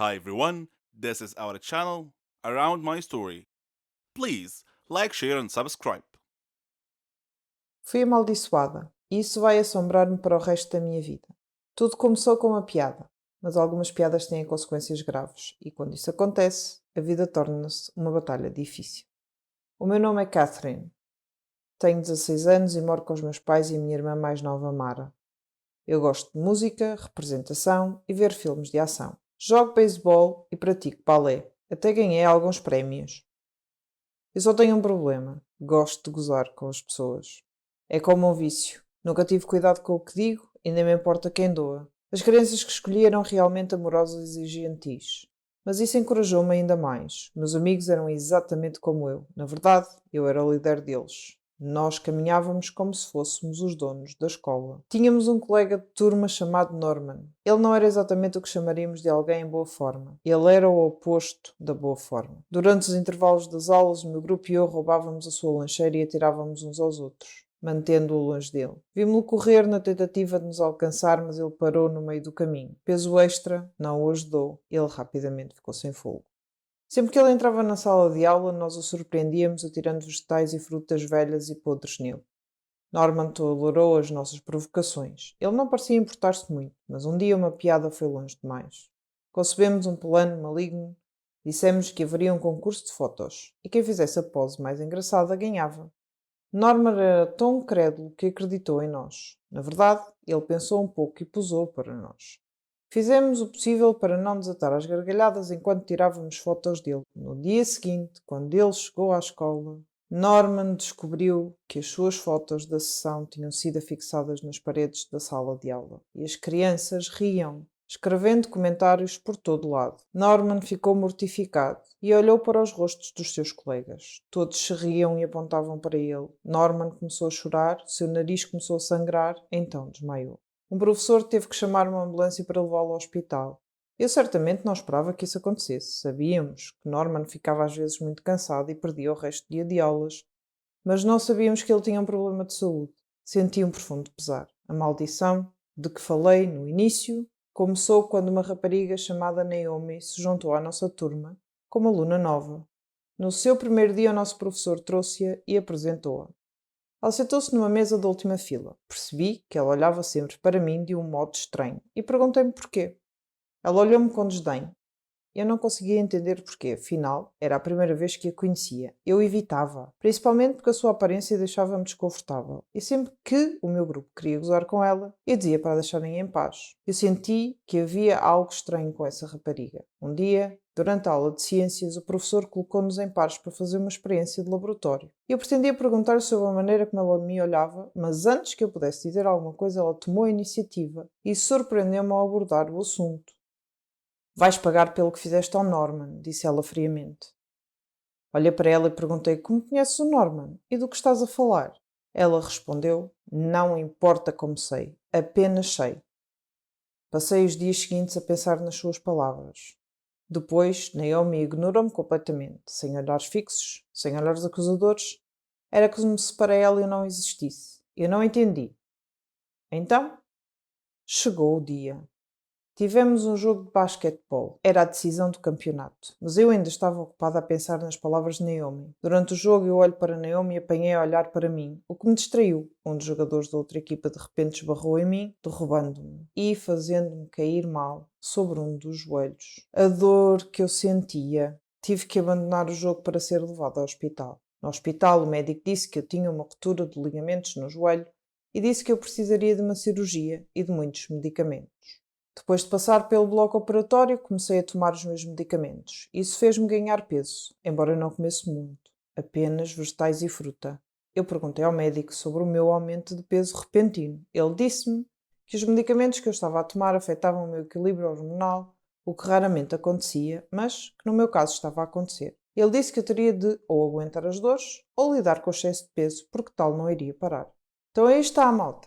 Hi everyone, this is our channel Around My Story. Please like, share and subscribe. Fui amaldiçoada, e isso vai assombrar-me para o resto da minha vida. Tudo começou com uma piada, mas algumas piadas têm consequências graves, e quando isso acontece, a vida torna-se uma batalha difícil. O meu nome é Catherine. Tenho 16 anos e moro com os meus pais e a minha irmã mais nova, Mara. Eu gosto de música, representação e ver filmes de ação. Jogo beisebol e pratico balé. Até ganhei alguns prémios. Eu só tenho um problema. Gosto de gozar com as pessoas. É como um vício. Nunca tive cuidado com o que digo e nem me importa quem doa. As crianças que escolhi eram realmente amorosas e gentis. Mas isso encorajou-me ainda mais. Meus amigos eram exatamente como eu. Na verdade, eu era o líder deles. Nós caminhávamos como se fôssemos os donos da escola. Tínhamos um colega de turma chamado Norman. Ele não era exatamente o que chamaríamos de alguém em boa forma. Ele era o oposto da boa forma. Durante os intervalos das aulas, o meu grupo e eu roubávamos a sua lancheira e atirávamos uns aos outros, mantendo-o longe dele. Vimos-lo correr na tentativa de nos alcançar, mas ele parou no meio do caminho. Peso extra não o ajudou. Ele rapidamente ficou sem fogo. Sempre que ele entrava na sala de aula, nós o surpreendíamos atirando vegetais e frutas velhas e podres nele. Norman tolerou as nossas provocações. Ele não parecia importar-se muito, mas um dia uma piada foi longe demais. Concebemos um plano maligno. Dissemos que haveria um concurso de fotos, e quem fizesse a pose mais engraçada ganhava. Norman era tão crédulo que acreditou em nós. Na verdade, ele pensou um pouco e posou para nós. Fizemos o possível para não desatar as gargalhadas enquanto tirávamos fotos dele. No dia seguinte, quando ele chegou à escola, Norman descobriu que as suas fotos da sessão tinham sido afixadas nas paredes da sala de aula e as crianças riam, escrevendo comentários por todo lado. Norman ficou mortificado e olhou para os rostos dos seus colegas. Todos se riam e apontavam para ele. Norman começou a chorar, seu nariz começou a sangrar, então desmaiou. Um professor teve que chamar uma ambulância para levá-lo ao hospital. Eu certamente não esperava que isso acontecesse. Sabíamos que Norman ficava às vezes muito cansado e perdia o resto do dia de aulas, mas não sabíamos que ele tinha um problema de saúde. Senti um profundo pesar. A maldição de que falei no início começou quando uma rapariga chamada Naomi se juntou à nossa turma como aluna nova. No seu primeiro dia, o nosso professor trouxe-a e apresentou-a. Ela sentou-se numa mesa da última fila. Percebi que ela olhava sempre para mim de um modo estranho e perguntei-me porquê. Ela olhou-me com desdém. Eu não conseguia entender porquê, afinal, era a primeira vez que a conhecia. Eu evitava, principalmente porque a sua aparência deixava-me desconfortável. E sempre que o meu grupo queria gozar com ela, eu dizia para a deixarem em paz. Eu senti que havia algo estranho com essa rapariga. Um dia, durante a aula de ciências, o professor colocou-nos em pares para fazer uma experiência de laboratório. Eu pretendia perguntar sobre a maneira como ela me olhava, mas antes que eu pudesse dizer alguma coisa, ela tomou a iniciativa e surpreendeu-me ao abordar o assunto. Vais pagar pelo que fizeste ao Norman, disse ela friamente. Olhei para ela e perguntei como conheces o Norman e do que estás a falar. Ela respondeu, não importa como sei, apenas sei. Passei os dias seguintes a pensar nas suas palavras. Depois, Naomi ignorou-me completamente, sem olhares fixos, sem olhares acusadores. Era como se para ela eu não existisse. Eu não entendi. Então, chegou o dia. Tivemos um jogo de basquetebol. Era a decisão do campeonato. Mas eu ainda estava ocupada a pensar nas palavras de Naomi. Durante o jogo eu olho para Naomi e apanhei a olhar para mim, o que me distraiu. Um dos jogadores da outra equipa de repente esbarrou em mim, derrubando-me e fazendo-me cair mal sobre um dos joelhos. A dor que eu sentia. Tive que abandonar o jogo para ser levado ao hospital. No hospital, o médico disse que eu tinha uma ruptura de ligamentos no joelho e disse que eu precisaria de uma cirurgia e de muitos medicamentos. Depois de passar pelo bloco operatório, comecei a tomar os meus medicamentos. Isso fez-me ganhar peso, embora eu não comesse muito, apenas vegetais e fruta. Eu perguntei ao médico sobre o meu aumento de peso repentino. Ele disse-me que os medicamentos que eu estava a tomar afetavam o meu equilíbrio hormonal, o que raramente acontecia, mas que no meu caso estava a acontecer. Ele disse que eu teria de ou aguentar as dores ou lidar com o excesso de peso, porque tal não iria parar. Então aí está a malta.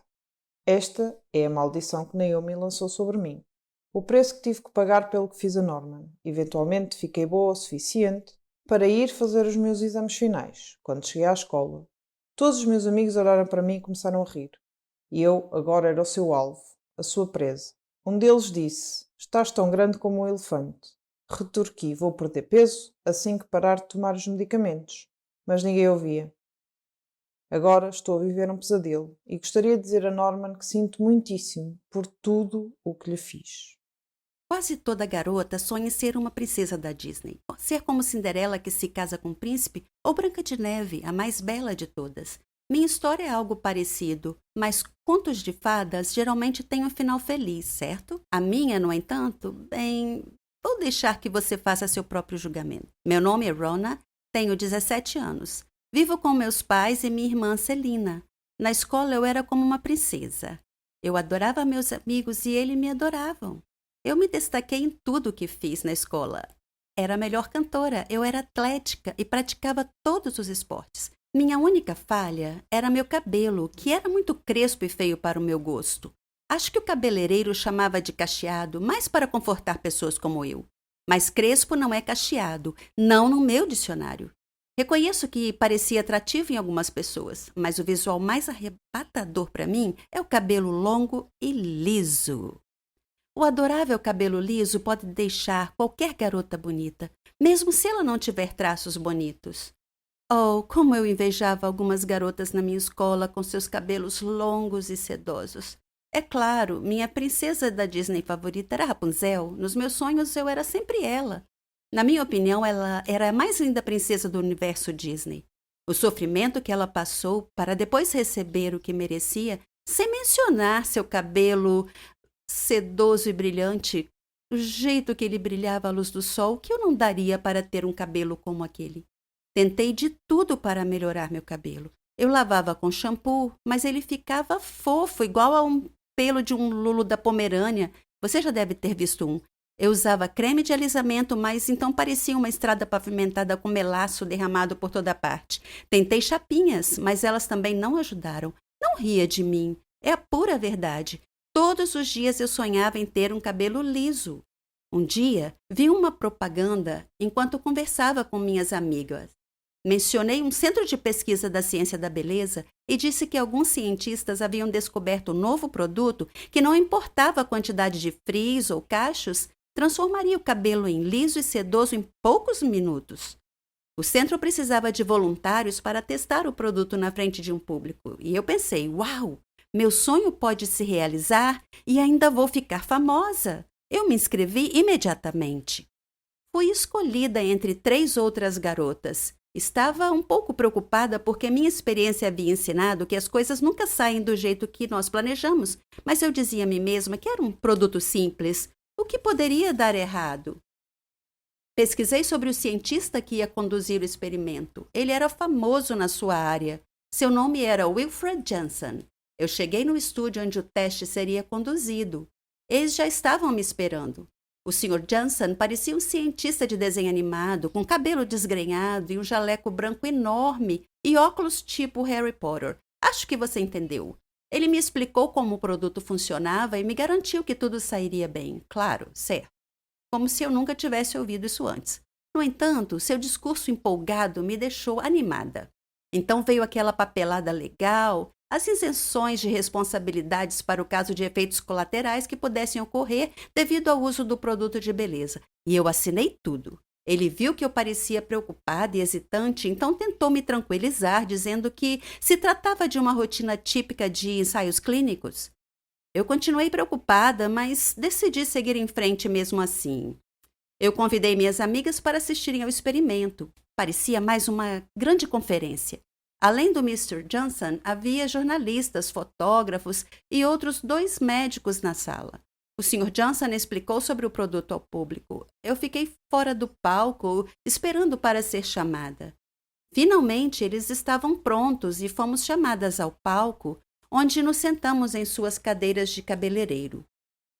Esta é a maldição que Naomi lançou sobre mim. O preço que tive que pagar pelo que fiz a Norman. Eventualmente fiquei boa o suficiente para ir fazer os meus exames finais, quando cheguei à escola. Todos os meus amigos olharam para mim e começaram a rir. E eu agora era o seu alvo, a sua presa. Um deles disse, estás tão grande como um elefante. Retorqui: vou perder peso assim que parar de tomar os medicamentos. Mas ninguém ouvia. Agora estou a viver um pesadelo e gostaria de dizer a Norman que sinto muitíssimo por tudo o que lhe fiz. Quase toda garota sonha em ser uma princesa da Disney. Ser como Cinderela que se casa com um príncipe ou Branca de Neve, a mais bela de todas. Minha história é algo parecido, mas contos de fadas geralmente têm um final feliz, certo? A minha, no entanto, bem, vou deixar que você faça seu próprio julgamento. Meu nome é Rona, tenho 17 anos. Vivo com meus pais e minha irmã Celina. Na escola eu era como uma princesa. Eu adorava meus amigos e eles me adoravam. Eu me destaquei em tudo o que fiz na escola. Era a melhor cantora, eu era atlética e praticava todos os esportes. Minha única falha era meu cabelo, que era muito crespo e feio para o meu gosto. Acho que o cabeleireiro chamava de cacheado, mais para confortar pessoas como eu. Mas crespo não é cacheado, não no meu dicionário. Reconheço que parecia atrativo em algumas pessoas, mas o visual mais arrebatador para mim é o cabelo longo e liso. O adorável cabelo liso pode deixar qualquer garota bonita, mesmo se ela não tiver traços bonitos. Oh, como eu invejava algumas garotas na minha escola com seus cabelos longos e sedosos. É claro, minha princesa da Disney favorita era Rapunzel. Nos meus sonhos eu era sempre ela. Na minha opinião, ela era a mais linda princesa do universo Disney. O sofrimento que ela passou para depois receber o que merecia, sem mencionar seu cabelo sedoso e brilhante, o jeito que ele brilhava à luz do sol, que eu não daria para ter um cabelo como aquele. Tentei de tudo para melhorar meu cabelo. Eu lavava com shampoo, mas ele ficava fofo, igual a um pelo de um lulo da Pomerânia. Você já deve ter visto um. Eu usava creme de alisamento, mas então parecia uma estrada pavimentada com melaço derramado por toda parte. Tentei chapinhas, mas elas também não ajudaram. Não ria de mim. É a pura verdade. Todos os dias eu sonhava em ter um cabelo liso. Um dia, vi uma propaganda enquanto conversava com minhas amigas. Mencionei um centro de pesquisa da ciência da beleza e disse que alguns cientistas haviam descoberto um novo produto que não importava a quantidade de frizz ou cachos, transformaria o cabelo em liso e sedoso em poucos minutos. O centro precisava de voluntários para testar o produto na frente de um público. E eu pensei, uau, meu sonho pode se realizar e ainda vou ficar famosa. Eu me inscrevi imediatamente. Fui escolhida entre 3 outras garotas. Estava um pouco preocupada porque minha experiência havia ensinado que as coisas nunca saem do jeito que nós planejamos, mas eu dizia a mim mesma que era um produto simples. O que poderia dar errado? Pesquisei sobre o cientista que ia conduzir o experimento. Ele era famoso na sua área. Seu nome era Wilfred Johnson. Eu cheguei no estúdio onde o teste seria conduzido. Eles já estavam me esperando. O Sr. Johnson parecia um cientista de desenho animado, com cabelo desgrenhado e um jaleco branco enorme e óculos tipo Harry Potter. Acho que você entendeu. Ele me explicou como o produto funcionava e me garantiu que tudo sairia bem. Claro, certo. Como se eu nunca tivesse ouvido isso antes. No entanto, seu discurso empolgado me deixou animada. Então veio aquela papelada legal, as isenções de responsabilidades para o caso de efeitos colaterais que pudessem ocorrer devido ao uso do produto de beleza. E eu assinei tudo. Ele viu que eu parecia preocupada e hesitante, então tentou me tranquilizar, dizendo que se tratava de uma rotina típica de ensaios clínicos. Eu continuei preocupada, mas decidi seguir em frente mesmo assim. Eu convidei minhas amigas para assistirem ao experimento. Parecia mais uma grande conferência. Além do Mr. Johnson, havia jornalistas, fotógrafos e outros 2 médicos na sala. O Sr. Johnson explicou sobre o produto ao público. Eu fiquei fora do palco, esperando para ser chamada. Finalmente, eles estavam prontos e fomos chamadas ao palco, onde nos sentamos em suas cadeiras de cabeleireiro.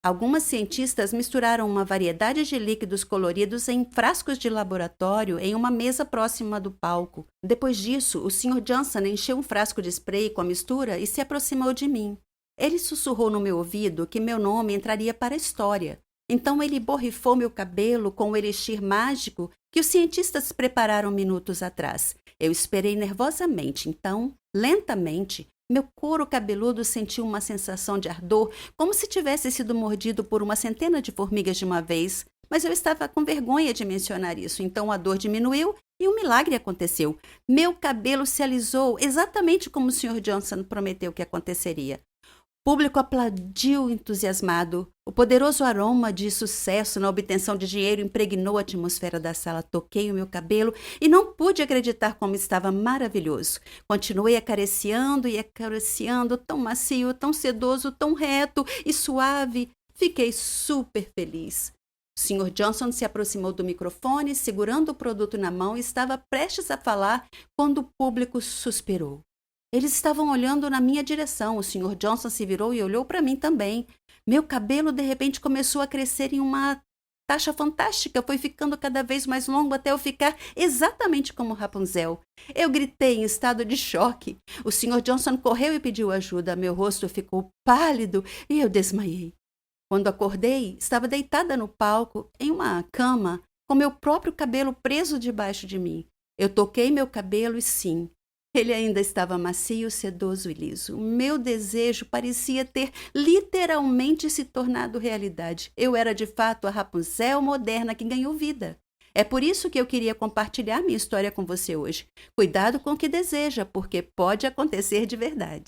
Algumas cientistas misturaram uma variedade de líquidos coloridos em frascos de laboratório em uma mesa próxima do palco. Depois disso, o Sr. Johnson encheu um frasco de spray com a mistura e se aproximou de mim. Ele sussurrou no meu ouvido que meu nome entraria para a história. Então ele borrifou meu cabelo com o elixir mágico que os cientistas prepararam minutos atrás. Eu esperei nervosamente, então, lentamente, meu couro cabeludo sentiu uma sensação de ardor, como se tivesse sido mordido por uma centena de formigas de uma vez, mas eu estava com vergonha de mencionar isso. Então a dor diminuiu e um milagre aconteceu. Meu cabelo se alisou exatamente como o Sr. Johnson prometeu que aconteceria. O público aplaudiu entusiasmado. O poderoso aroma de sucesso na obtenção de dinheiro impregnou a atmosfera da sala. Toquei o meu cabelo e não pude acreditar como estava maravilhoso. Continuei acariciando e acariciando, tão macio, tão sedoso, tão reto e suave. Fiquei super feliz. O Sr. Johnson se aproximou do microfone, segurando o produto na mão, e estava prestes a falar quando o público suspirou. Eles estavam olhando na minha direção. O Sr. Johnson se virou e olhou para mim também. Meu cabelo, de repente, começou a crescer em uma taxa fantástica. Foi ficando cada vez mais longo até eu ficar exatamente como Rapunzel. Eu gritei em estado de choque. O Sr. Johnson correu e pediu ajuda. Meu rosto ficou pálido e eu desmaiei. Quando acordei, estava deitada no palco, em uma cama, com meu próprio cabelo preso debaixo de mim. Eu toquei meu cabelo e sim, ele ainda estava macio, sedoso e liso. Meu desejo parecia ter literalmente se tornado realidade. Eu era de fato a Rapunzel moderna que ganhou vida. É por isso que eu queria compartilhar minha história com você hoje. Cuidado com o que deseja, porque pode acontecer de verdade.